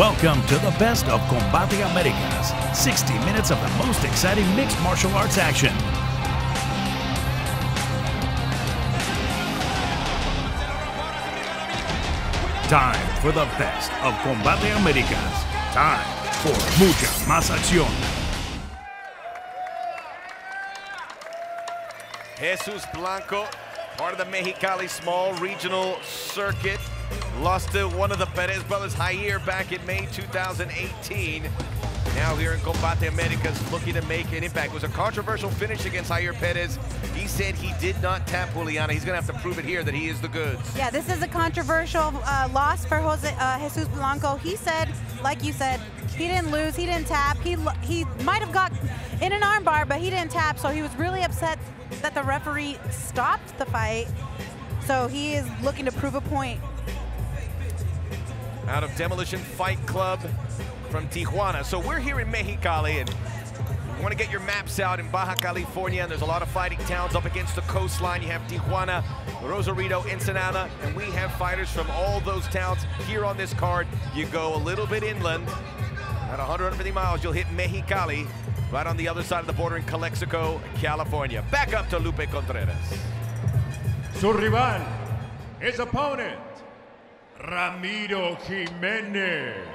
Welcome to the best of Combate Americas, 60 minutes of the most exciting mixed martial arts action. Time for the best of Combate Americas. Time for mucha más acción. Jesus Blanco, part of the Mexicali small regional circuit. Lost to one of the Perez brothers, Jair, back in May 2018. Now here in Combate Americas, looking to make an impact. It was a controversial finish against Jair Perez. He said he did not tap Juliana. He's going to have to prove it here that he is the goods. Yeah, this is a controversial loss for Jesus Blanco. He said, like you said, he didn't lose, he didn't tap. He might have got in an armbar, but he didn't tap, so he was really upset that the referee stopped the fight. So he is looking to prove a point. Out of Demolition Fight Club from Tijuana. So we're here in Mexicali, and you want to get your maps out in Baja California, and there's a lot of fighting towns up against the coastline. You have Tijuana, Rosarito, Ensenada, and we have fighters from all those towns here on this card. You go a little bit inland, at 150 miles, you'll hit Mexicali, right on the other side of the border in Calexico, California. Back up to Lupe Contreras. Su rival, his opponent, Ramiro Jimenez.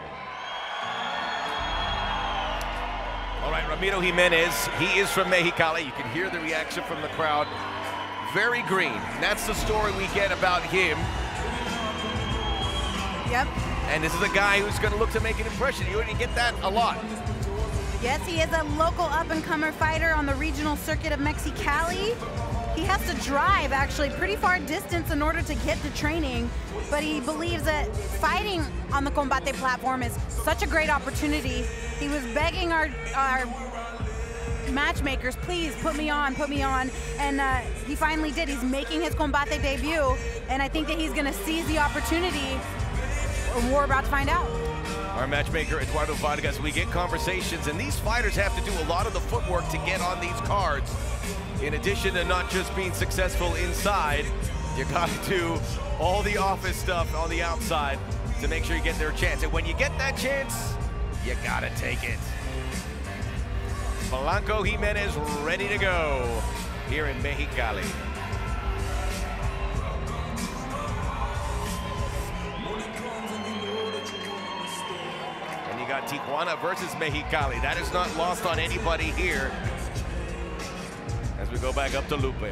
All right, Ramiro Jimenez, he is from Mexicali. You can hear the reaction from the crowd. Very green. And that's the story we get about him. Yep. And this is a guy who's going to look to make an impression. You already get that a lot. Yes, he is a local up-and-comer fighter on the regional circuit of Mexicali. He has to drive, actually, pretty far distance in order to get to training, but he believes that fighting on the Combate platform is such a great opportunity. He was begging our matchmakers, please put me on, and he finally did. He's making his Combate debut, and I think that he's gonna seize the opportunity, and we're about to find out. Our matchmaker, Eduardo Vargas, we get conversations, and these fighters have to do a lot of the footwork to get on these cards. In addition to not just being successful inside, you gotta do all the office stuff on the outside to make sure you get their chance. And when you get that chance, you gotta take it. Blanco Jimenez ready to go here in Mexicali. And you got Tijuana versus Mexicali. That is not lost on anybody here. As we go back up to Lupe.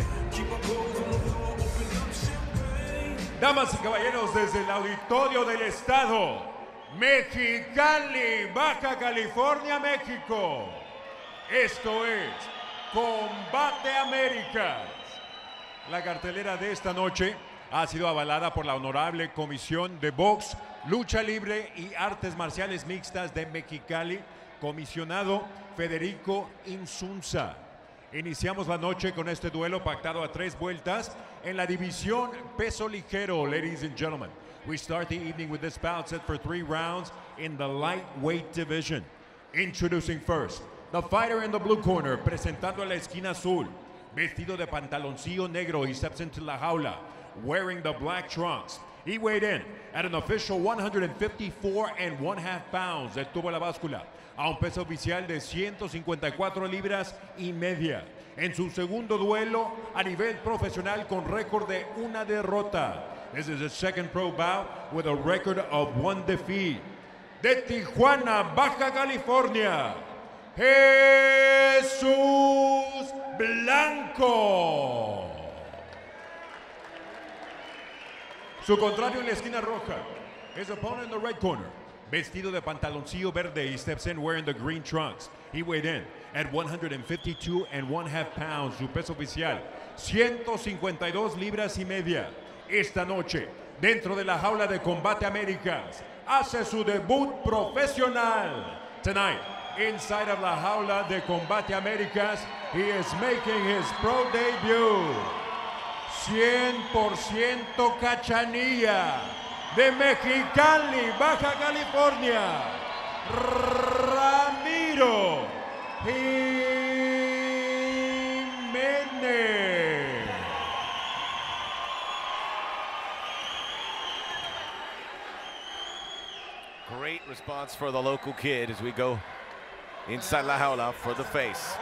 Damas y caballeros, desde el auditorio del estado, Mexicali, Baja California, México. Esto es Combate Américas. La cartelera de esta noche ha sido avalada por la Honorable Comisión de Box, Lucha Libre y Artes Marciales Mixtas de Mexicali, comisionado Federico Insunza. Iniciamos la noche con este duelo pactado a 3 vueltas en la división peso ligero, ladies and gentlemen. We start the evening with this bout set for 3 rounds in the lightweight division. Introducing first, the fighter in the blue corner, presentando a la esquina azul, vestido de pantaloncillo negro, he steps into la jaula, wearing the black trunks. He weighed in at an official 154.5 pounds. Detuvo la báscula a un peso oficial de 154 libras y media. En su segundo duelo a nivel profesional con récord de 1 derrota. This is his second pro bout with a record of 1 defeat. De Tijuana, Baja California, Jesus Blanco. Su contrario en la esquina roja, his opponent in the red corner, vestido de pantaloncillo verde, he steps in wearing the green trunks. He weighed in at 152.5 pounds, su peso oficial, 152 libras y media. Esta noche, dentro de la jaula de Combate Américas, hace su debut profesional. Tonight, inside of la jaula de Combate Américas, he is making his pro debut. 100% cachanilla de Mexicali, Baja California, Ramiro Jimenez. Great Great response for the local kid as we go inside La Jaula for the face.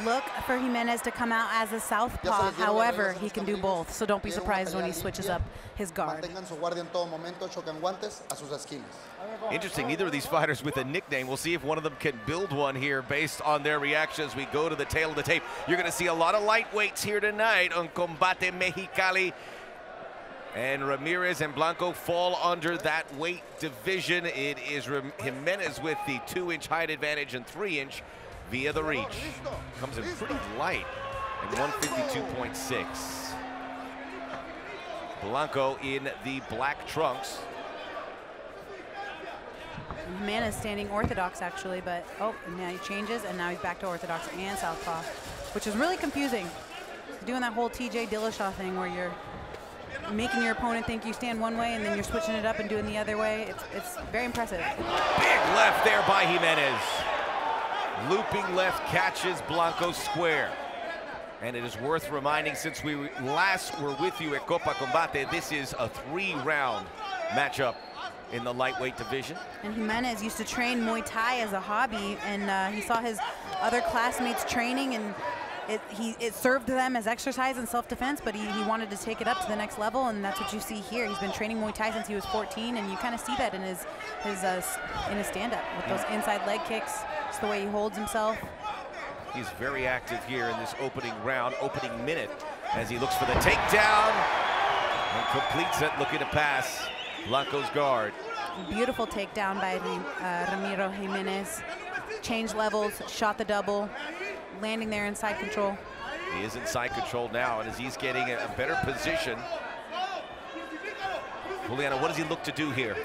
Look for Jimenez to come out as a southpaw. However, he can do both, so don't be surprised when he switches up his guard. Interesting, neither of these fighters with a nickname. We'll see if one of them can build one here based on their reaction as we go to the tail of the tape. You're going to see a lot of lightweights here tonight on Combate Mexicali. And Ramirez and Blanco fall under that weight division. It is Jimenez with the 2-inch height advantage and 3-inch via the reach. Comes in pretty light at 152.6. Blanco in the black trunks. Jimenez standing orthodox actually, but now he changes and now he's back to orthodox and southpaw, which is really confusing. He's doing that whole TJ Dillashaw thing where you're making your opponent think you stand one way and then you're switching it up and doing the other way. It's very impressive. Big left there by Jimenez. Looping left catches Blanco square. And it is worth reminding, since we last were with you at Copa Combate, this is a 3-round matchup in the lightweight division. And Jimenez used to train Muay Thai as a hobby, and he saw his other classmates training, and it served them as exercise and self-defense, but he wanted to take it up to the next level, and that's what you see here. He's been training Muay Thai since he was 14, and you kind of see that in his stand-up with those inside leg kicks. It's the way he holds himself. He's very active here in this opening round, opening minute, as he looks for the takedown and completes it, looking to pass Blanco's guard. Beautiful takedown by Ramiro Jimenez. Changed levels, shot the double, landing there in side control. He is in side control now, and as he's getting a better position. Juliana, what does he look to do here?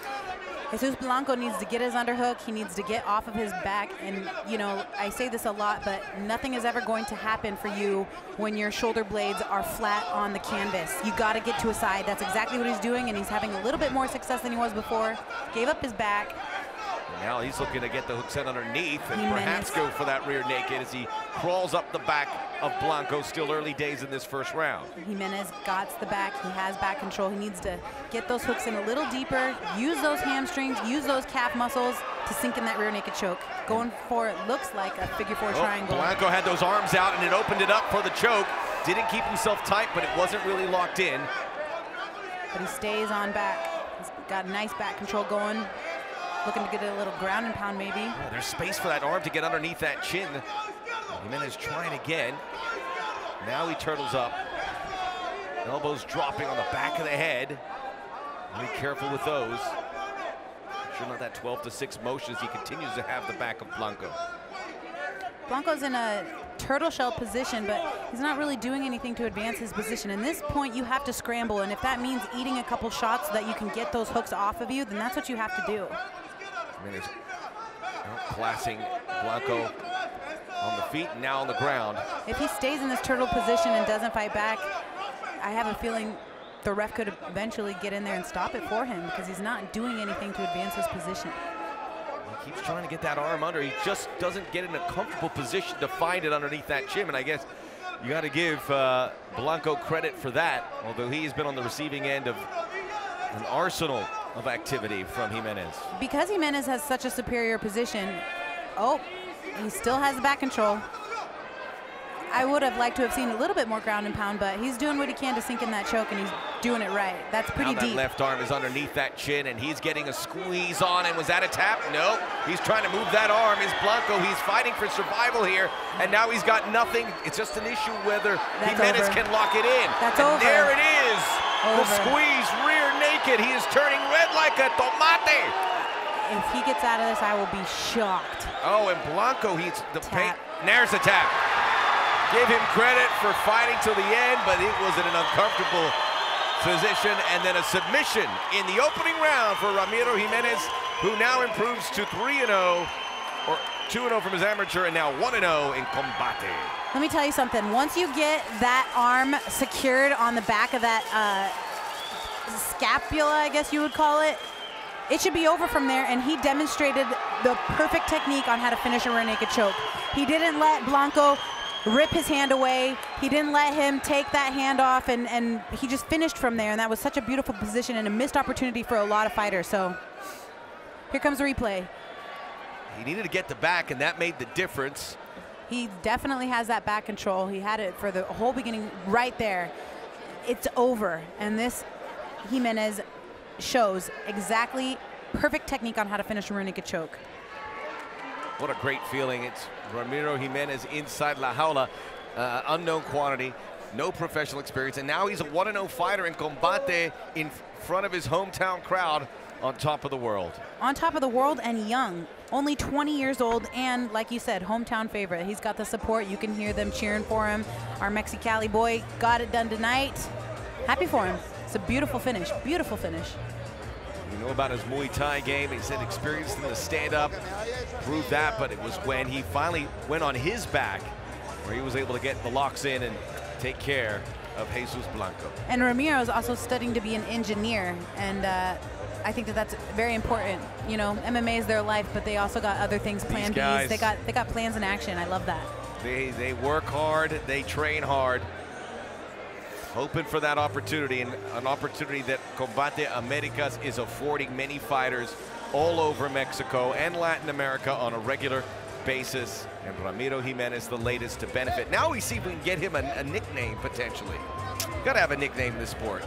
Jesus Blanco needs to get his underhook. He needs to get off of his back. And, you know, I say this a lot, but nothing is ever going to happen for you when your shoulder blades are flat on the canvas. You got to get to a side. That's exactly what he's doing, and he's having a little bit more success than he was before. Gave up his back. Now he's looking to get the hook set underneath and perhaps go for that rear naked as he crawls up the back of Blanco. Still early days in this first round. Jimenez got the back. He has back control. He needs to get those hooks in a little deeper, use those hamstrings, use those calf muscles to sink in that rear naked choke. Going for it looks like a figure-4 triangle. Blanco had those arms out and it opened it up for the choke. Didn't keep himself tight, but it wasn't really locked in. But he stays on back. He's got nice back control going. Looking to get a little ground and pound maybe. Yeah, there's space for that arm to get underneath that chin. Jimenez trying again. Now he turtles up. Elbows dropping on the back of the head. Be careful with those. Sure not that 12-6 motion as he continues to have the back of Blanco. Blanco's in a turtle shell position, but he's not really doing anything to advance his position. In this point, you have to scramble, and if that means eating a couple shots so that you can get those hooks off of you, then that's what you have to do. Jimenez outclassing Blanco on the feet and now on the ground. If he stays in this turtle position and doesn't fight back, I have a feeling the ref could eventually get in there and stop it for him because he's not doing anything to advance his position. He keeps trying to get that arm under. He just doesn't get in a comfortable position to find it underneath that chin, and I guess you got to give Blanco credit for that, although he's been on the receiving end of an arsenal of activity from Jimenez. Because Jimenez has such a superior position, he still has the back control. I would have liked to have seen a little bit more ground and pound, but he's doing what he can to sink in that choke, and he's doing it right. That's pretty deep. That left arm is underneath that chin, and he's getting a squeeze on. And was that a tap? No. He's trying to move that arm. Is Blanco. He's fighting for survival here, and now he's got nothing. It's just an issue whether Jimenez can lock it in. That's and over. There it is. The squeeze, rear naked. He is turning red like a tomate. If he gets out of this, I will be shocked. Oh, and Blanco, he's the paint. There's the tap. Give him credit for fighting till the end, but it was in an uncomfortable position. And then a submission in the opening round for Ramiro Jimenez, who now improves to 3-0, or 2-0 from his amateur, and now 1-0 in Combate. Let me tell you something. Once you get that arm secured on the back of that scapula, I guess you would call it, it should be over from there, and he demonstrated the perfect technique on how to finish a rear naked choke. He didn't let Blanco rip his hand away. He didn't let him take that hand off, and he just finished from there, and that was such a beautiful position and a missed opportunity for a lot of fighters. So here comes the replay. He needed to get the back, and that made the difference. He definitely has that back control. He had it for the whole beginning right there. It's over, and this Jimenez shows exactly perfect technique on how to finish a rear naked choke. What a great feeling. It's Ramiro Jimenez inside La Jaula. Unknown quantity, no professional experience, and now he's a 1-0 fighter in Combate in front of his hometown crowd on top of the world. On top of the world and young, only 20 years old, and like you said, hometown favorite. He's got the support. You can hear them cheering for him. Our Mexicali boy got it done tonight. Happy for him. It's a beautiful finish, beautiful finish. You know about his Muay Thai game. He said experienced in the stand-up, proved that, but it was when he finally went on his back where he was able to get the locks in and take care of Jesus Blanco. And Ramiro is also studying to be an engineer, and I think that that's very important. You know, MMA is their life, but they also got other things, plan Bs. They got plans in action. I love that. They work hard, they train hard, hoping for that opportunity, and an opportunity that Combate Americas is affording many fighters all over Mexico and Latin America on a regular basis. And Ramiro Jimenez, the latest to benefit. Now we see if we can get him a nickname, potentially. Got to have a nickname in this sport.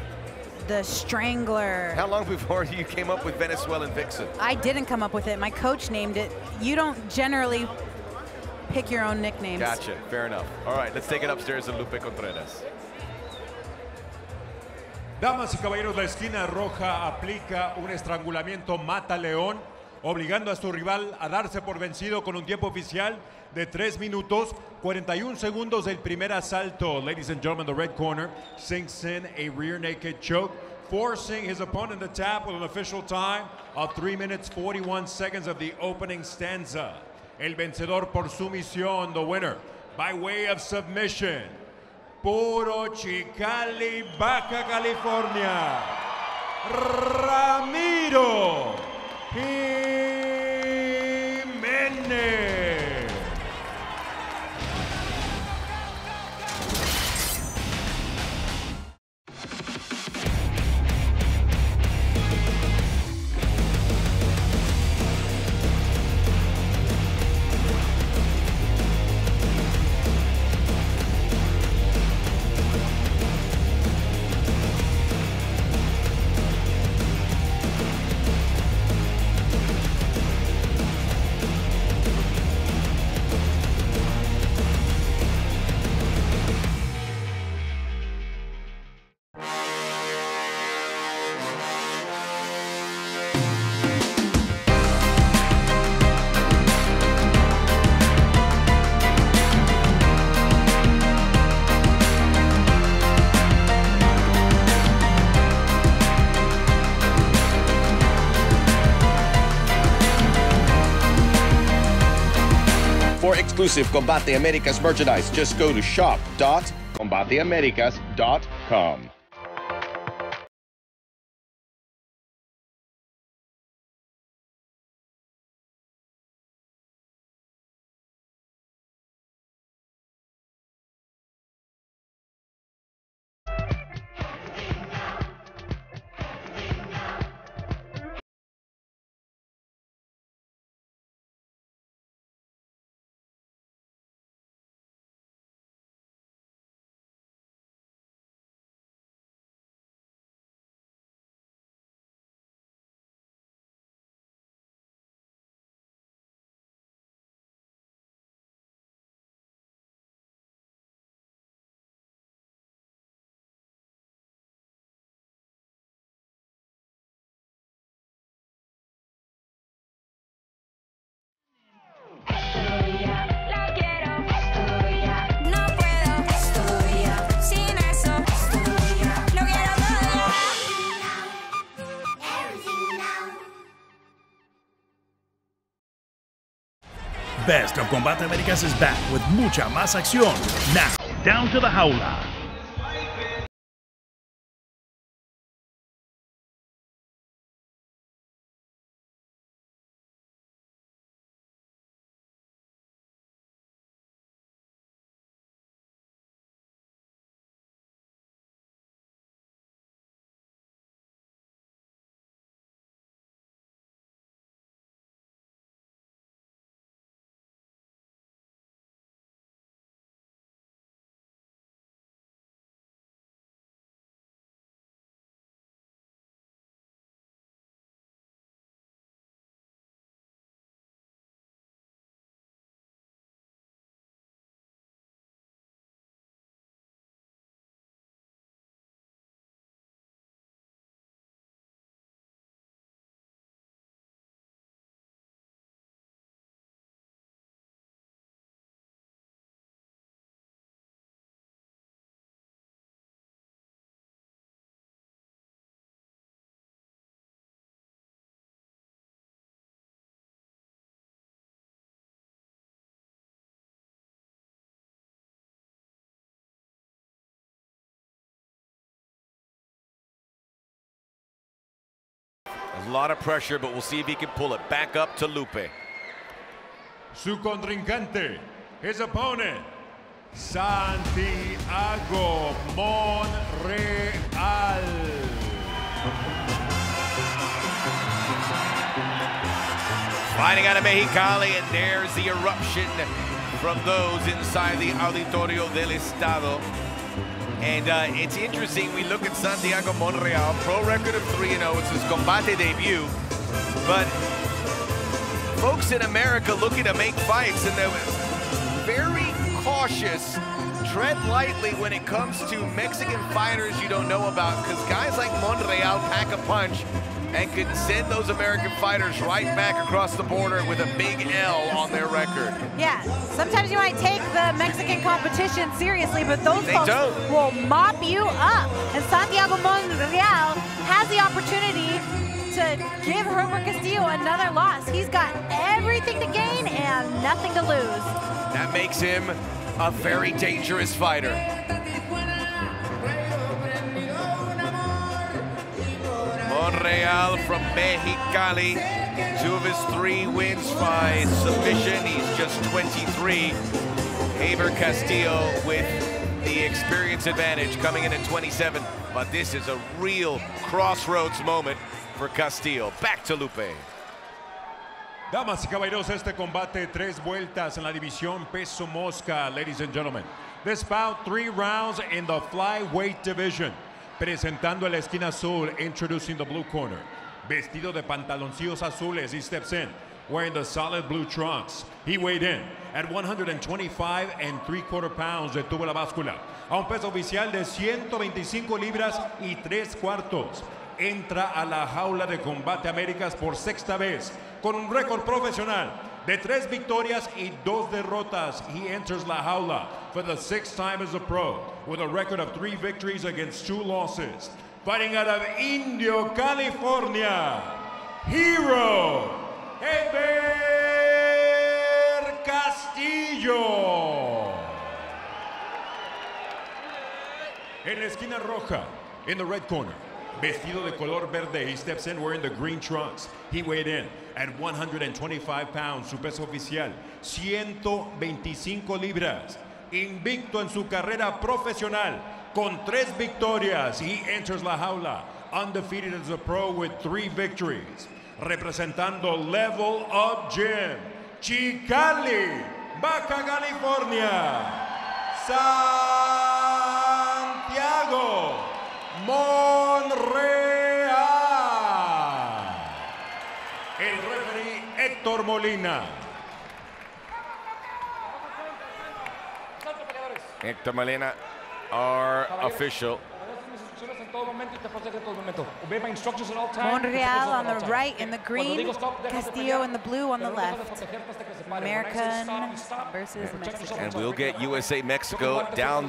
The Strangler. How long before you came up with Venezuelan Vixen? I didn't come up with it. My coach named it. You don't generally pick your own nicknames. Gotcha. Fair enough. All right, let's take it upstairs to Lupe Contreras. Damas y caballeros, la esquina roja aplica un estrangulamiento mata-león, obligando a su rival a darse por vencido con un tiempo oficial de 3 minutos, 41 segundos del primer asalto. Ladies and gentlemen, the red corner sinks in a rear naked choke, forcing his opponent to tap with an official time of 3 minutes, 41 seconds of the opening stanza. El vencedor por sumisión, the winner, by way of submission, Puro Mexicali, Baja California, Ramiro Jimenez. For exclusive Combate Americas merchandise, just go to shop.combateamericas.com. Best of Combate Americas is back with mucha más acción. Now, down to the jaula. A lot of pressure, but we'll see if he can pull it back up to Lupe. Su contrincante, his opponent, Santiago Monreal. Fighting out of Mexicali, and there's the eruption from those inside the Auditorio del Estado. And it's interesting, we look at Santiago Monreal, pro record of 3-0, it's his Combate debut. But folks in America looking to make fights, and they're very cautious, tread lightly when it comes to Mexican fighters you don't know about, because guys like Monreal pack a punch and can send those American fighters right back across the border with a big L on their record. Yeah, sometimes you might take the Mexican competition seriously, but those folks will mop you up. And Santiago Monreal has the opportunity to give Herbert Castillo another loss. He's got everything to gain and nothing to lose. That makes him a very dangerous fighter. Monreal from Mexicali, 2 of his 3 wins by submission. He's just 23. Herbert Castillo with the experience advantage coming in at 27. But this is a real crossroads moment for Castillo. Back to Lupe. Damas y caballeros, este combate 3 vueltas en la división peso mosca, ladies and gentlemen. This bout 3 rounds in the flyweight division. Presentando a la esquina azul, introducing the blue corner. Vestido de pantaloncillos azules, he steps in, wearing the solid blue trunks. He weighed in at 125 3/4 pounds de tubo la báscula, a un peso oficial de 125 libras y 3/4. Entra a la jaula de Combate Américas por 6ª vez, con un récord profesional de 3 victorias y 2 derrotas. He enters la jaula for the 6th time as a pro, with a record of 3 victories against 2 losses. Fighting out of Indio, California, Hero Herbert Castillo. En la esquina roja, in the red corner, vestido de color verde, he steps in wearing the green trunks. He weighed in at 125 pounds, su peso oficial, 125 libras. Invicto en su carrera profesional, con 3 victorias. He enters la jaula, undefeated as a pro with 3 victories. Representando Level Up Gym, Mexicali, Baja California, Santiago Monreal. El referee Héctor Molina. Héctor Molina, our official. Monreal on the right in the green, Castillo in the blue on the left. American versus Mexican. And we'll get USA Mexico down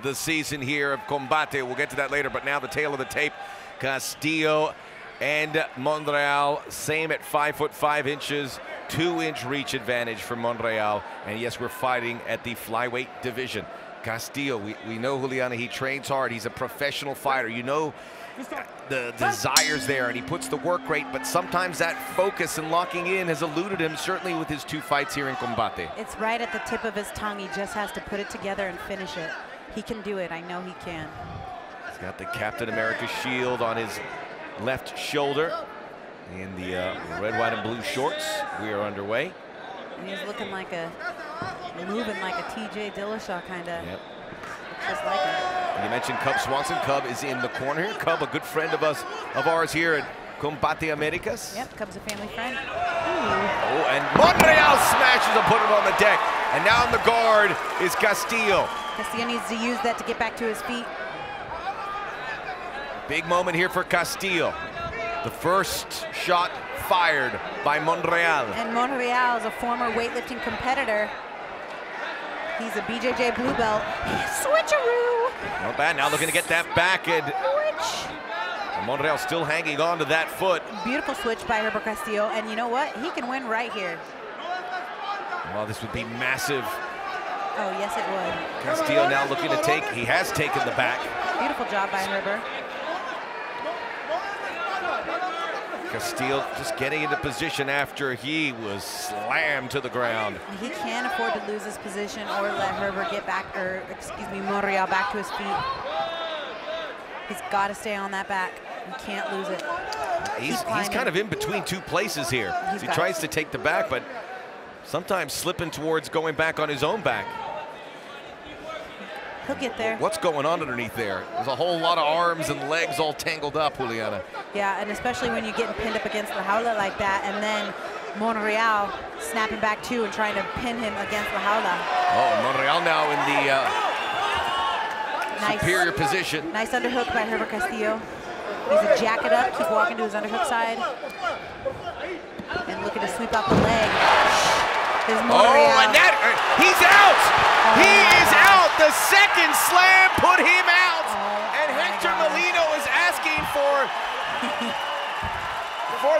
the season here of Combate. We'll get to that later, but now the tail of the tape. Castillo and Monreal, same at 5'5", 2-inch reach advantage for Monreal. And yes, we're fighting at the flyweight division. Castillo, we know Juliana, he trains hard. He's a professional fighter. You know the desires there, and he puts the work rate, but sometimes that focus and locking in has eluded him, certainly with his 2 fights here in Combate. It's right at the tip of his tongue. He just has to put it together and finish it. He can do it. I know he can. He's got the Captain America shield on his left shoulder in the red, white, and blue shorts. We are underway. And he's looking like moving like a TJ Dillashaw kind of. Yep. Just like it. And you mentioned Cub Swanson. Cub is in the corner here. Cub, a good friend of ours here at Combate Americas. Yep, Cub's a family friend. Oh, and Monreal smashes and put him on the deck. And now on the guard is Castillo. Castillo needs to use that to get back to his feet. Big moment here for Castillo. The first shot fired by Monreal. And Monreal is a former weightlifting competitor. He's a BJJ blue belt. Switcheroo! Not bad, now looking to get that back, and Monreal still hanging on to that foot. Beautiful switch by Herbert Castillo, and you know what? He can win right here. Well, this would be massive. Oh, yes, it would. Castillo now looking to take, he has taken the back. Beautiful job by Herbert. Castillo just getting into position after he was slammed to the ground. He can't afford to lose his position or let Herbert get back, or excuse me, Monreal back to his feet. He's got to stay on that back. He can't lose it. He's kind of in between two places here. He tries to take the back, but sometimes slipping towards going back on his own back. He'll get there. What's going on underneath there? There's a whole lot of arms and legs all tangled up, Juliana. Yeah, and especially when you're getting pinned up against La Jaula like that, and then Monreal snapping back too and trying to pin him against La Jaula. Oh, Monreal now in the superior position. Nice underhook by Herbert Castillo. He's a jacket up, keep walking to his underhook side. And looking to sweep out the leg. There's Monreal. Oh, and that, he's out! He is out! The second slam put him out! And Hector Molino is asking for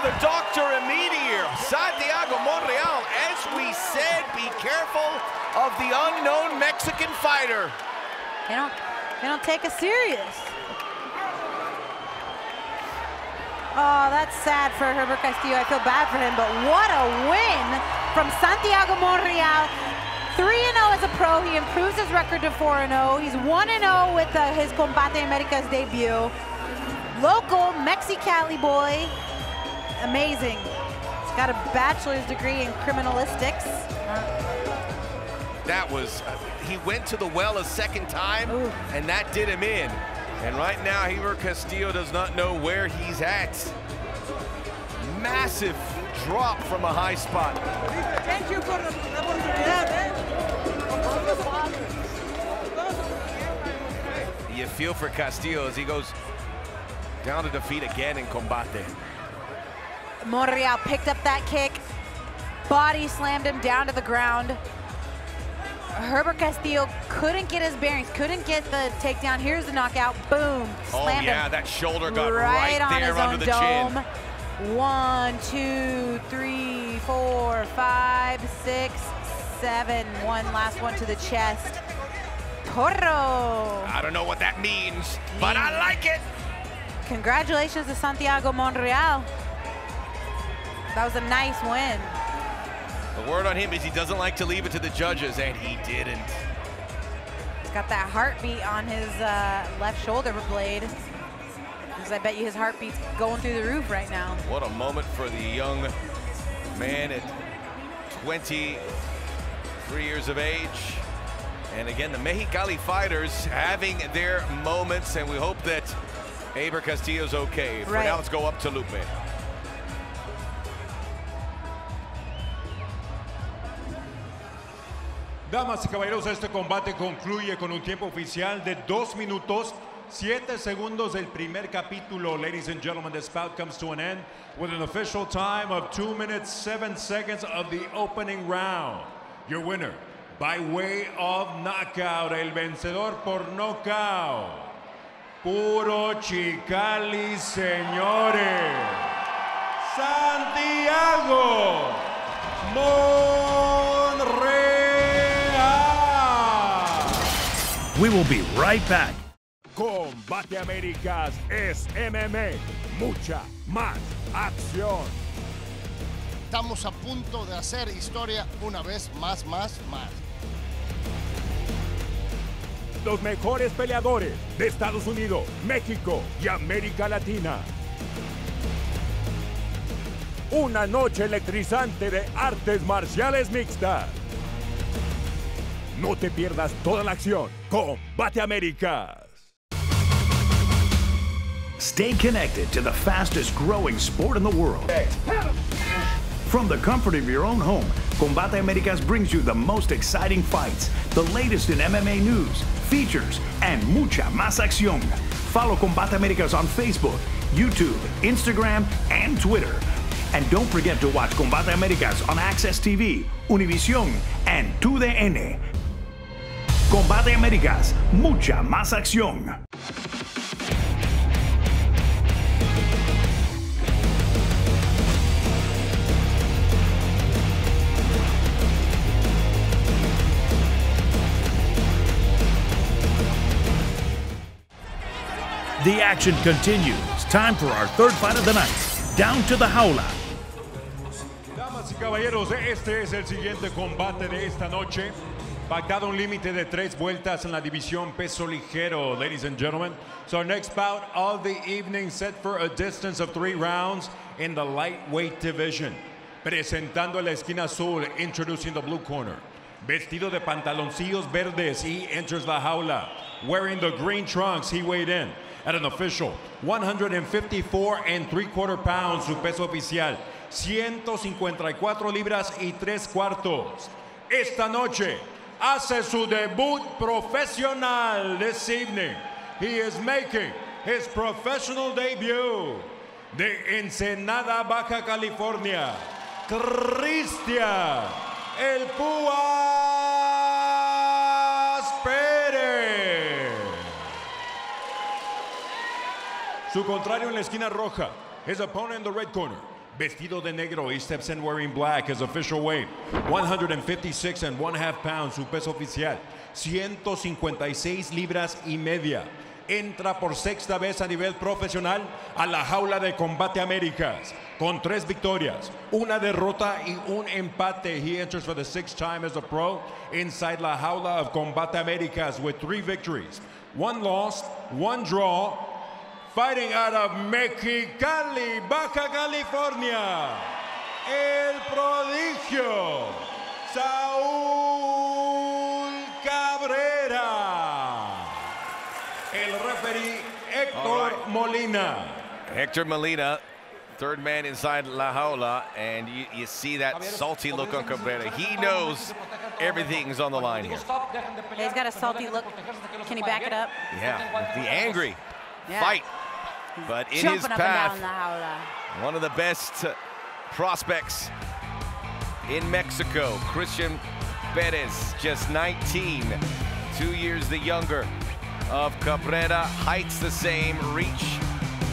the doctor immediate. Santiago Monreal, as we said, be careful of the unknown Mexican fighter. They don't take us serious. Oh, that's sad for Herbert Castillo. I feel bad for him, but what a win from Santiago Monreal. 3-0 as a pro. He improves his record to 4-0. He's 1-0 with his Combate Americas debut. Local Mexicali boy. Amazing. He's got a bachelor's degree in criminalistics. That was, he went to the well a second time, Ooh. and that did him in. And right now, Herbert Castillo does not know where he's at. Massive drop from a high spot. Thank you for the oportunidad. You feel for Castillo as he goes down to defeat again in Combate. Monreal picked up that kick, body slammed him down to the ground. Herbert Castillo couldn't get his bearings, couldn't get the takedown. Here's the knockout, boom, slammed him. That shoulder got right right there under the chin. 1, 2, 3, 4, 5, 6, 7. One last one to the chest. Toro. I don't know what that means, but I like it. Congratulations to Santiago Monreal. That was a nice win. The word on him is he doesn't like to leave it to the judges, and he didn't. He's got that heartbeat on his left shoulder blade. Because I bet you his heartbeat's going through the roof right now. What a moment for the young man at 23 years of age. And again, the Mexicali fighters having their moments, and we hope that Herbert Castillo's okay. For now, let's go up to Lupe. Damas y caballeros, este combate concluye con un tiempo oficial de 2 minutos, 7 segundos del primer capítulo. Ladies and gentlemen, this bout comes to an end with an official time of 2 minutes, 7 seconds of the opening round. Your winner, by way of knockout, el vencedor por knockout. Puro Chicali, señores. Santiago Monreal. We will be right back. Combate Américas es MMA. Mucha más acción. Estamos a punto de hacer historia una vez más. Los mejores peleadores de Estados Unidos, México y América Latina. Una noche electrizante de artes marciales mixtas. No te pierdas toda la acción. Combate Américas. Stay connected to the fastest growing sport in the world. From the comfort of your own home, Combate Americas brings you the most exciting fights, the latest in MMA news, features, and mucha más acción. Follow Combate Americas on Facebook, YouTube, Instagram, and Twitter. And don't forget to watch Combate Americas on Access TV, Univision, and TUDN. Combate Americas, mucha más acción. The action continues. Time for our third fight of the night. down to the jaula. Damas y caballeros, este es el siguiente combate de esta noche. Pactado un límite de 3 vueltas en la división peso ligero, ladies and gentlemen. So our next bout of the evening set for a distance of 3 rounds in the lightweight division. Presentando a la esquina azul, introducing the blue corner. Vestido de pantaloncillos verdes, he enters la jaula. Wearing the green trunks, he weighed in at an official 154 3/4 pounds, su peso oficial 154 libras y 3/4. Esta noche hace su debut profesional this evening. He is making his professional debut de Ensenada, Baja California, Cristian El Púas Pérez. Su contrario en la esquina roja, his opponent in the red corner. Vestido de negro, he steps in wearing black. His official weight, 156 1/2 pounds, su peso oficial, 156 libras y media. Entra por 6ª vez a nivel profesional a la jaula de Combate Americas, con 3 victorias, 1 derrota y 1 empate. He enters for the 6th time as a pro inside la jaula of Combate Americas with 3 victories, 1 loss, 1 draw. Fighting out of Mexicali, Baja California, el prodigio, Saúl Cabrera. El referee, Héctor Molina. Héctor Molina, 3rd man inside La Jaula, and you see that salty look on Cabrera. He knows everything's on the line here. He's got a salty look. Can he back it up? Yeah, the angry fight. But in his path, one of the best prospects in Mexico, Christian Perez, just 19, 2 years the younger of Cabrera. Height's the same, reach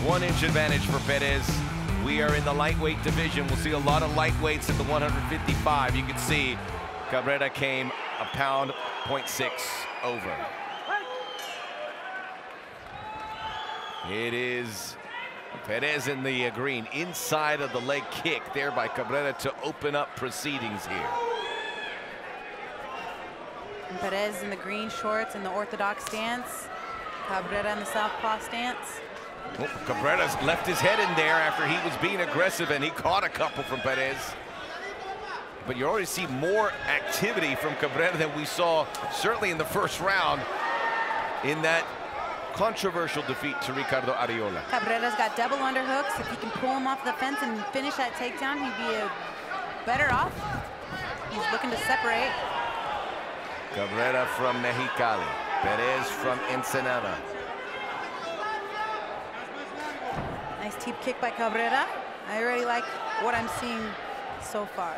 1 inch advantage for Perez. We are in the lightweight division. We'll see a lot of lightweights at the 155. You can see Cabrera came a pound 0.6 over. It is Perez in the green, inside of the leg kick there by Cabrera to open up proceedings here. And Perez in the green shorts in the orthodox stance. Cabrera in the southpaw stance. Well, Cabrera's left his head in there after he was being aggressive, and he caught a couple from Perez. But you already see more activity from Cabrera than we saw certainly in the first round in that controversial defeat to Ricardo Ariola. Cabrera's got double underhooks. If he can pull him off the fence and finish that takedown, he'd be better off. He's looking to separate. Cabrera from Mexicali, Perez from Ensenada. Nice teep kick by Cabrera. I really like what I'm seeing so far.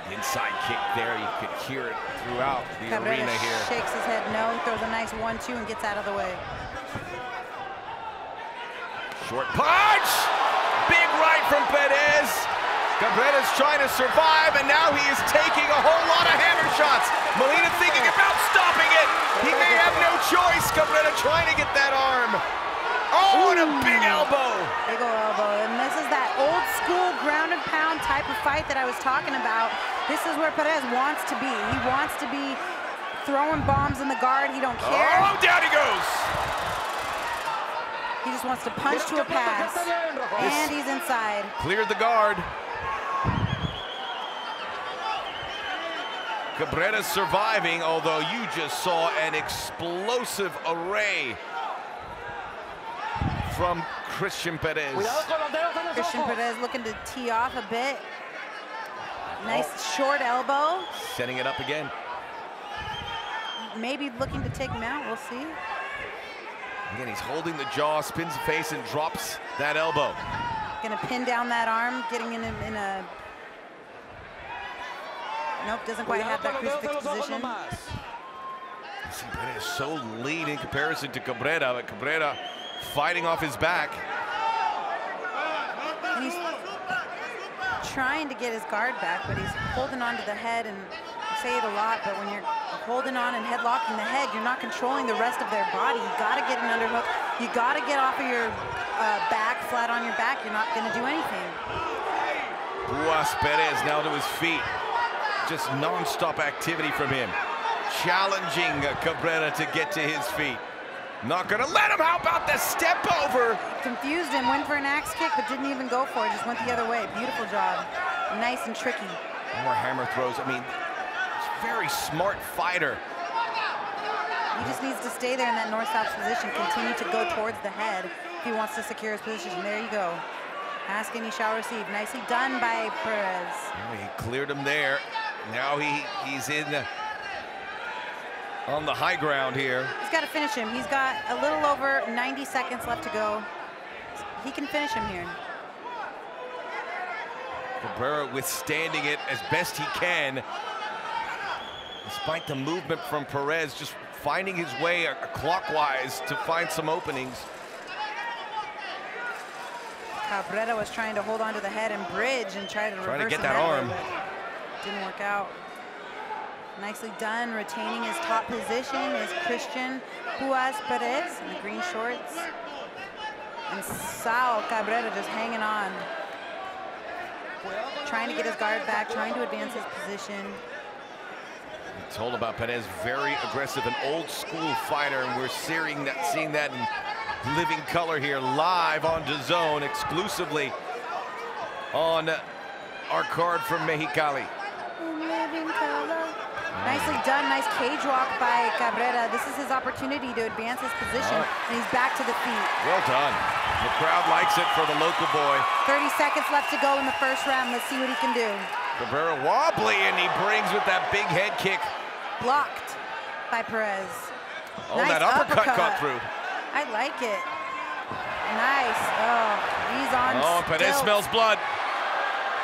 Inside kick there, you could hear it throughout the Cabrera arena here. Shakes his head no, throws a nice 1-2 and gets out of the way. Short punch! Big right from Perez. Cabrera's trying to survive, and now he is taking a whole lot of hammer shots. Molina thinking about stopping it. He may have no choice. Cabrera trying to get that arm. Oh, and a big elbow. Big ol' elbow. And this is that old school ground and pound type of fight that I was talking about. This is where Perez wants to be. He wants to be throwing bombs in the guard. He don't care. Oh, down he goes. He just wants to punch to a pass. And he's inside. Cleared the guard. Cabrera's surviving, although you just saw an explosive array from Christian Perez. Christian Perez looking to tee off a bit. Nice short elbow. Setting it up again. Maybe looking to take him out, we'll see. Again, he's holding the jaw, spins the face, and drops that elbow. Gonna pin down that arm, getting in a... Nope, doesn't quite have that crucifix position. See, Perez is so lean in comparison to Cabrera, but Cabrera fighting off his back. And he's trying to get his guard back, but he's holding onto the head and say it a lot, but when you're holding on and headlocking the head, you're not controlling the rest of their body. You got to get an underhook. You got to get off of your back, flat on your back. You're not going to do anything. Ruas Perez now to his feet. Just non-stop activity from him. Challenging Cabrera to get to his feet. Not going to let him. How about the step over? Confused him, went for an axe kick, but didn't even go for it. Just went the other way. Beautiful job. Nice and tricky. More hammer throws. I mean, he's a very smart fighter. He just needs to stay there in that north-south position, continue to go towards the head if he wants to secure his position. There you go. Ask and he shall receive. Nicely done by Perez. Oh, he cleared him there. Now he's in on the high ground here. He's got to finish him. He's got a little over 90 seconds left to go. He can finish him here. Cabrera withstanding it as best he can. Despite the movement from Perez, just finding his way clockwise to find some openings. Cabrera was trying to hold on to the head and bridge and try to reverse get that arm. Didn't work out. Nicely done, retaining his top position is Christian Ruas Perez in the green shorts. And Saul Cabrera just hanging on. Trying to get his guard back, trying to advance his position. I'm told about Perez, very aggressive, an old school fighter, and we're seeing that in living color here, live on DAZN, exclusively on our card from Mexicali. Nicely done, nice cage walk by Cabrera. This is his opportunity to advance his position, and he's back to the feet. Well done. The crowd likes it for the local boy. 30 seconds left to go in the first round. Let's see what he can do. Cabrera wobbly, and he brings with that big head kick. Blocked by Perez. Oh, nice that uppercut cut through. I like it. Nice. Oh, he's on. Oh, Perez stilts. smells blood.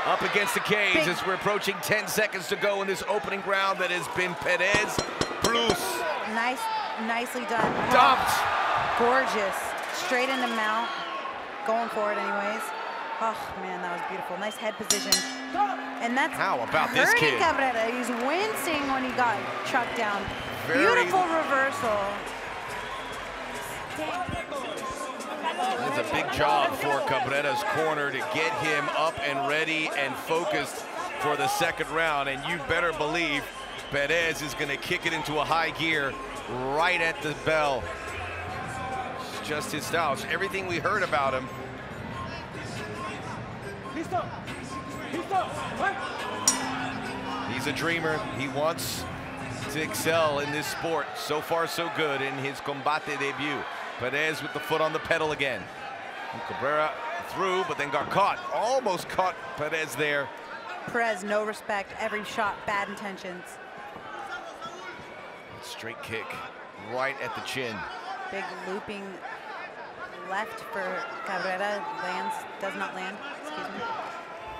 Up against the cage as we're approaching 10 seconds to go in this opening round that has been Perez plus. Nicely done. Dumped. Gorgeous. Straight into mount. Going for it anyways. Oh, man, that was beautiful. Nice head position. And that's how about this kid? Cabrera. He's wincing when he got chucked down. Beautiful reversal. It's a big job for Cabrera's corner to get him up and ready and focused for the second round. And you better believe Perez is going to kick it into a high gear right at the bell. It's just his style. It's everything we heard about him. He's a dreamer. He wants to excel in this sport. So far, so good in his Combate debut. Perez with the foot on the pedal again. And Cabrera through, but then got caught. Almost caught Perez there. Perez, no respect. Every shot, bad intentions. Straight kick right at the chin. Big looping left for Cabrera. Lands, does not land. Excuse me.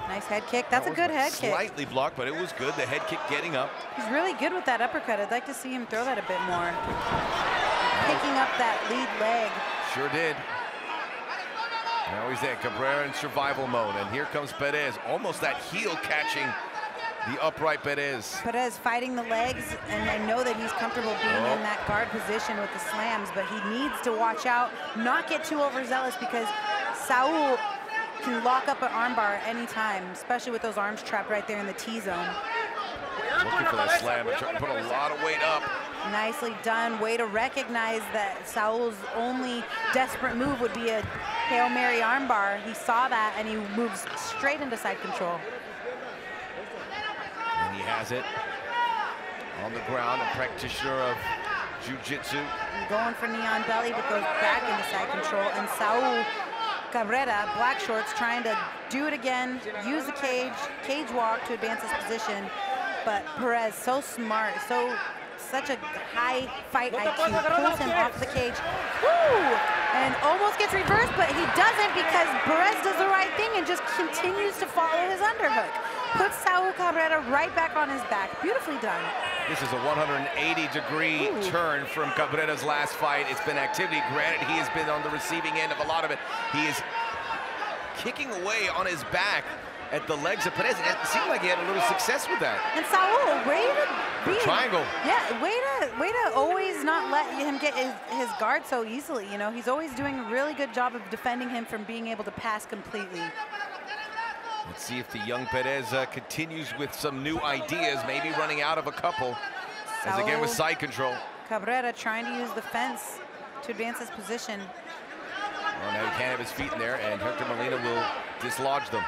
Nice head kick. That's a good head kick. Slightly blocked, but it was good. The head kick getting up. He's really good with that uppercut. I'd like to see him throw that a bit more. Picking up that lead leg. Sure did. Now he's there, Cabrera in survival mode. And here comes Perez, almost that heel catching the upright Perez. Perez fighting the legs, and I know that he's comfortable being in that guard position with the slams, but he needs to watch out, not get too overzealous, because Saul can lock up an armbar at any time, especially with those arms trapped right there in the T-zone. Looking for that slam, and trying to put a lot of weight up. Nicely done. Way to recognize that Saul's only desperate move would be a Hail Mary armbar. He saw that, and he moves straight into side control. And he has it on the ground, a practitioner of jiu-jitsu. Going for knee on belly, but goes back into side control. And Saul Cabrera, black shorts, trying to do it again, use the cage walk to advance his position. But Perez, so smart, such a high fight IQ, pulls him off the cage. Woo! And almost gets reversed, but he doesn't, because Perez does the right thing and just continues to follow his underhook. Puts Saul Cabrera right back on his back. Beautifully done. This is a 180-degree turn from Cabrera's last fight. It's been activity. Granted, he has been on the receiving end of a lot of it. He is kicking away on his back at the legs of Perez. It seemed like he had a little success with that. And Saul, way to be. Triangle. Yeah, way to always not let him get his guard so easily. You know, he's always doing a really good job of defending him from being able to pass completely. Let's see if the young Perez continues with some new ideas, maybe running out of a couple. As again with side control. Cabrera trying to use the fence to advance his position. Well, now he can't have his feet in there, and Hector Molina will dislodge them.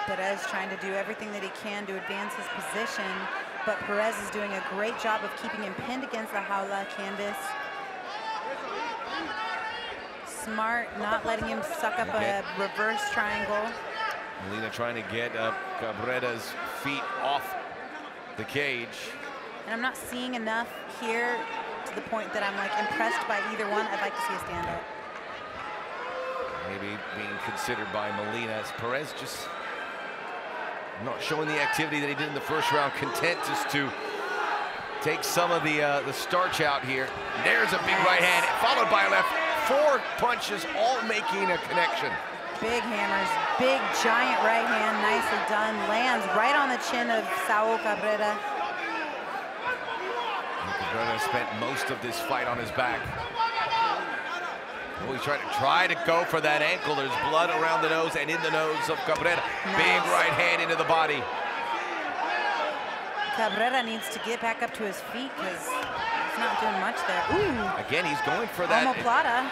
Perez trying to do everything that he can to advance his position, but Perez is doing a great job of keeping him pinned against the jaula canvas. Smart, not letting him suck up a reverse triangle. Molina trying to get Cabrera's feet off the cage. And I'm not seeing enough here to the point that I'm like impressed by either one. I'd like to see a stand-up. Maybe being considered by Molina as Perez just not showing the activity that he did in the first round, content just to take some of the starch out here. There's a big right hand, followed by a left. 4 punches, all making a connection. Big hammers, big giant right hand, nicely done. Lands right on the chin of Saul Cabrera. Cabrera spent most of this fight on his back. Oh, he's trying to go for that ankle. There's blood around the nose and in the nose of Cabrera. Nice. Big right hand into the body. Cabrera needs to get back up to his feet because he's not doing much there. Ooh. Again, he's going for that. Omoplata.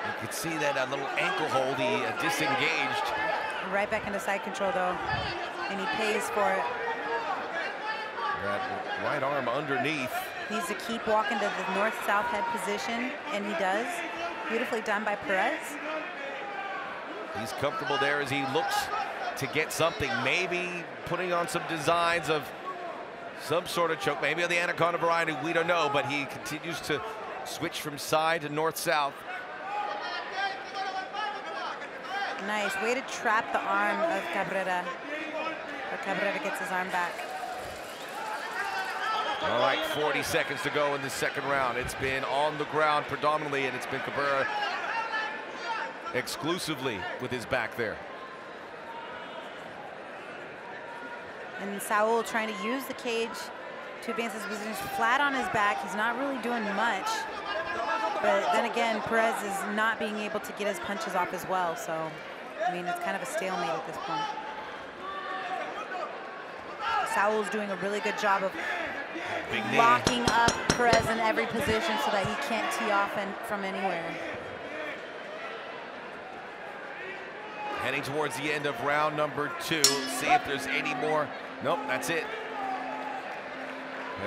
You could see that little ankle hold. He disengaged. Right back into side control though, and he pays for it. That right arm underneath. Needs to keep walking to the north-south head position, and he does. Beautifully done by Perez. He's comfortable there as he looks to get something, maybe putting on some designs of some sort of choke, maybe on the Anaconda variety, we don't know, but he continues to switch from side to north-south. Nice, way to trap the arm of Cabrera. But Cabrera gets his arm back. All right, 40 seconds to go in the second round. It's been on the ground predominantly, and it's been Cabrera exclusively with his back there. And Saul trying to use the cage to advance his position flat on his back. He's not really doing much. But then again, Perez is not being able to get his punches off as well. So, I mean, it's kind of a stalemate at this point. Saul's doing a really good job of locking up Perez in every position so that he can't tee off from anywhere. Heading towards the end of round number 2. See if there's any more. Nope, that's it.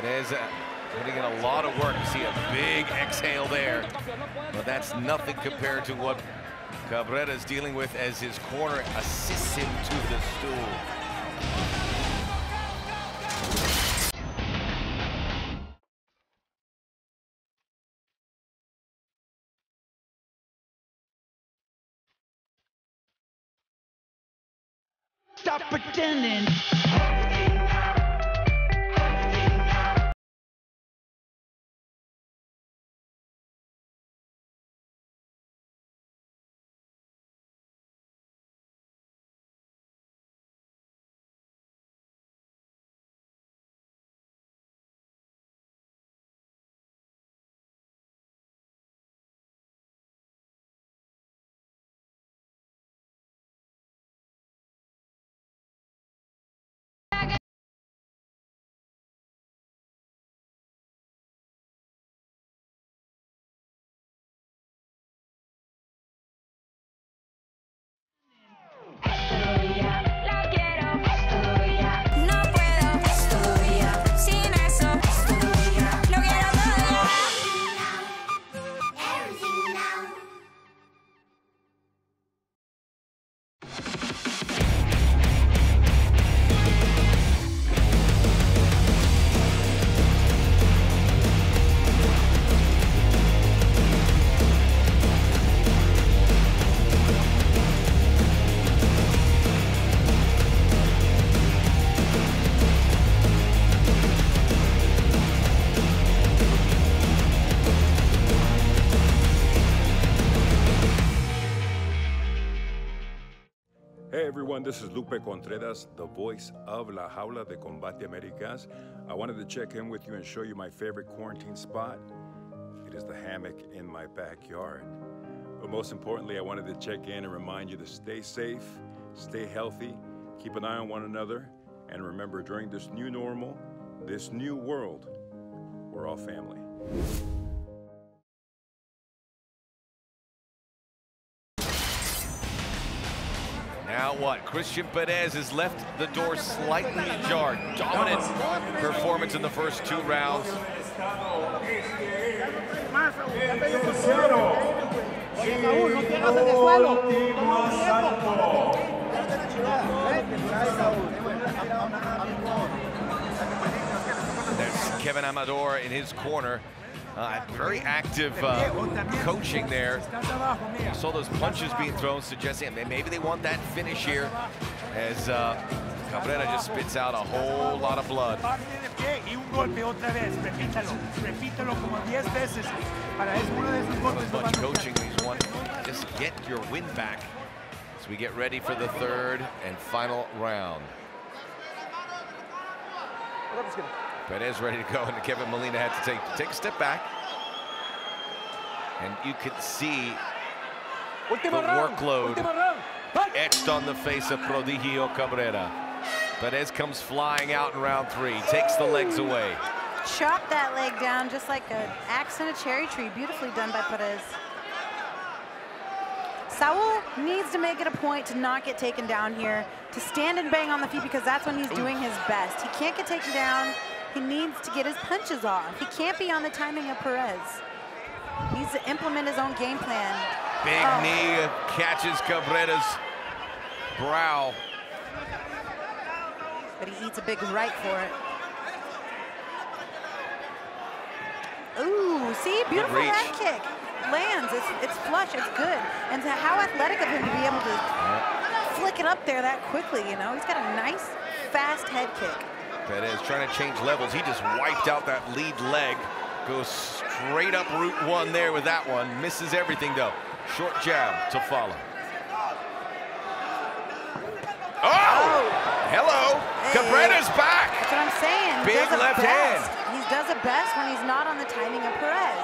Perez putting in a lot of work. You see a big exhale there. But that's nothing compared to what Cabrera is dealing with as his corner assists him to the stool. Stop pretending. everyone. This is Lupe Contreras, the voice of La Jaula de Combate Americas. I wanted to check in with you and show you my favorite quarantine spot. It is the hammock in my backyard. But most importantly, I wanted to check in and remind you to stay safe, stay healthy, keep an eye on one another, and remember, during this new normal, this new world, we're all family. Now what? Christian Perez has left the door slightly ajar. Dominant performance in the first 2 rounds. There's Kevin Amador in his corner. Very active coaching there. You saw those punches being thrown, suggesting maybe they want that finish here, as Cabrera just spits out a whole lot of blood. Much coaching these one. Just get your win back as we get ready for the 3rd and final round. Perez ready to go, and Kevin Molina had to take a step back. And you could see the workload etched on the face of Prodigio Cabrera. Perez comes flying out in round 3, takes the legs away. Chop that leg down just like an axe in a cherry tree. Beautifully done by Perez. Saul needs to make it a point to not get taken down here, to stand and bang on the feet, because that's when he's doing his best. He can't get taken down. He needs to get his punches off. He can't be on the timing of Perez. He needs to implement his own game plan. Big knee catches Cabrera's brow. But he eats a big right for it. Ooh, see, beautiful head kick. Lands, it's flush, it's good. And how athletic of him to be able to flick it up there that quickly, you know? He's got a nice, fast head kick. Perez trying to change levels. He just wiped out that lead leg. Goes straight up Route 1 there with that one. Misses everything though. Short jab to follow. Oh! Hello! Hey. Cabrera's back! That's what I'm saying. Big left hand. He does it best when he's not on the timing of Perez.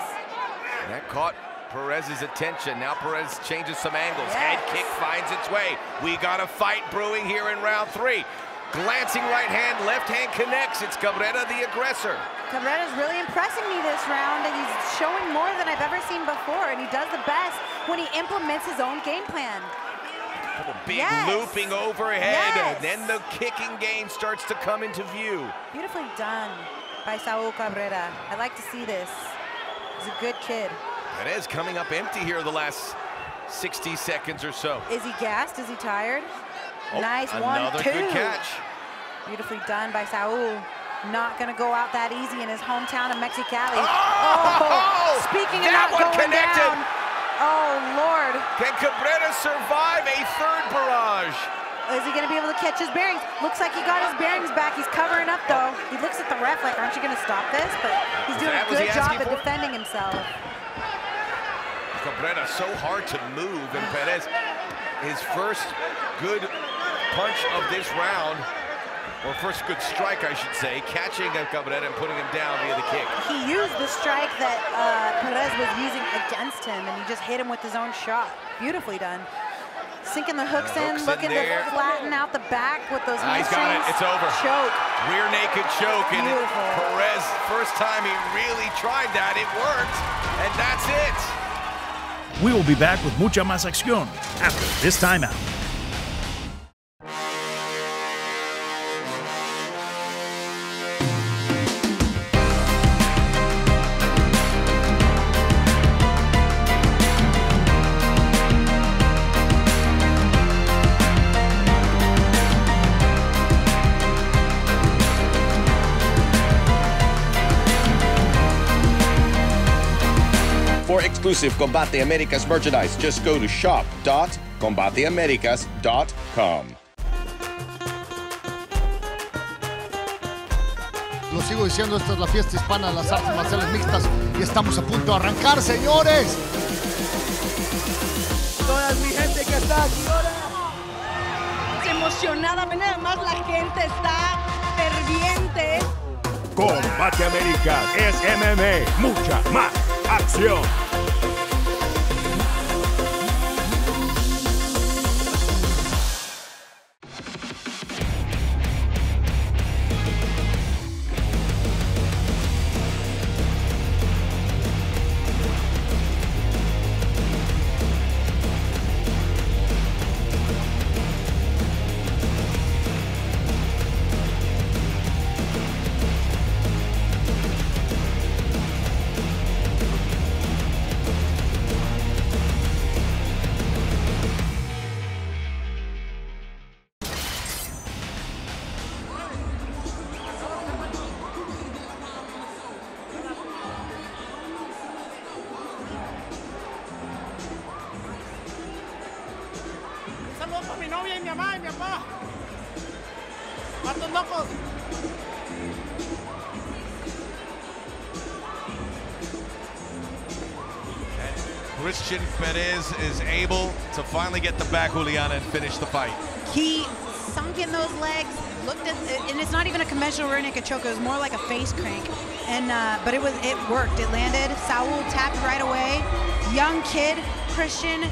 That caught Perez's attention. Now Perez changes some angles. Head kick finds its way. We got a fight brewing here in round 3. Glancing right hand, left hand connects. It's Cabrera, the aggressor. Cabrera's really impressing me this round. He's showing more than I've ever seen before, and he does the best when he implements his own game plan. Big looping overhead, and then the kicking game starts to come into view. Beautifully done by Saul Cabrera. I like to see this. He's a good kid. Perez coming up empty here the last 60 seconds or so. Is he gassed? Is he tired? Oh, nice 1-2. Another good catch. Beautifully done by Saul. Not going to go out that easy in his hometown of Mexicali. Oh! Speaking of not going down. Oh, Lord. Can Cabrera survive a 3rd barrage? Is he going to be able to catch his bearings? Looks like he got his bearings back. He's covering up, though. He looks at the ref like, aren't you going to stop this? But he's doing a good job at defending himself. Cabrera so hard to move, and Perez, his first good punch of this round, or first good strike, I should say, catching Cabrera and putting him down via the kick. He used the strike that Perez was using against him, and he just hit him with his own shot. Beautifully done. Sinking the hooks in, looking to flatten out the back with those He's got it. It's over. Choke. Rear naked choke. And Beautiful. Perez, first time he really tried that, it worked, and that's it. We will be back with mucha más acción after this timeout. For exclusive Combate Americas merchandise, just go to shop.combateamericas.com. Lo sigo diciendo, esta es la fiesta hispana de las artes marciales mixtas y estamos a punto de arrancar, señores. Toda mi gente que está aquí ahora. emocionada, ven nada más, la gente está ferviente. Combate Américas es MMA, mucha más acción. Saludos para mi novia y mi mamá y mi papá. Patos locos. Christian Perez is able to finally get the back Juliana and finish the fight. He sunk in those legs, looked at, and it's not even a conventional rear naked choke. It was more like a face crank, and but it worked. It landed. Saul tapped right away. Young kid Christian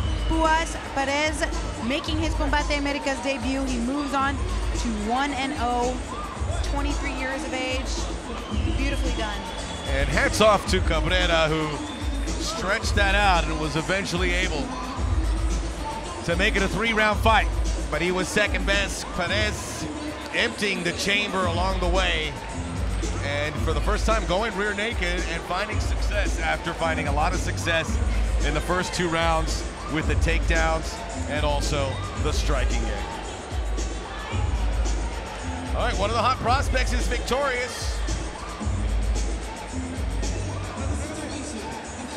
Perez making his Combate Americas debut. He moves on to 1-0, 23 years of age. Beautifully done. And hats off to Cabrera, who stretched that out and was eventually able to make it a 3-round fight. But he was second best. Perez emptying the chamber along the way. And for the first time going rear naked and finding success after finding a lot of success in the first 2 rounds with the takedowns and also the striking game. All right, one of the hot prospects is victorious.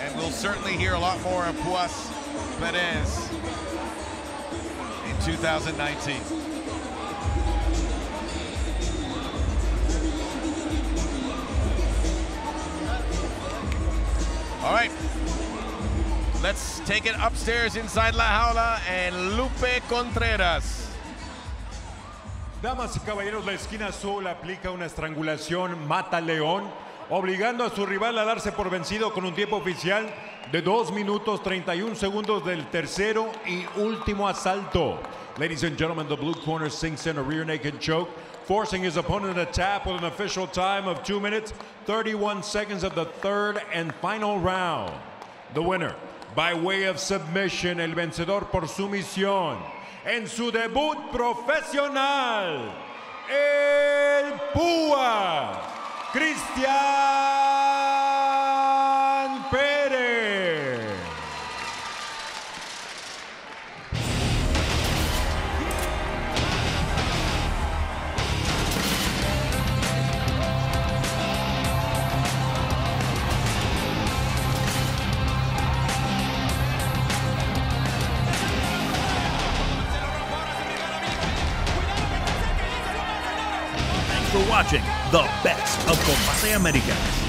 And we'll certainly hear a lot more of Perez in 2019. All right, let's take it upstairs inside La Jaula and Lupe Contreras. Damas y caballeros, la esquina azul aplica una estrangulación mata león, obligando a su rival a darse por vencido con un tiempo oficial de 2 minutos 31 segundos del tercero y último asalto. Ladies and gentlemen, the blue corner sinks in a rear naked choke, forcing his opponent to tap with an official time of 2 minutes, 31 seconds of the third and final round. The winner, by way of submission, el vencedor por sumisión, en su debut profesional, el Púa, Cristian Pérez. For watching the best of Combate Americas.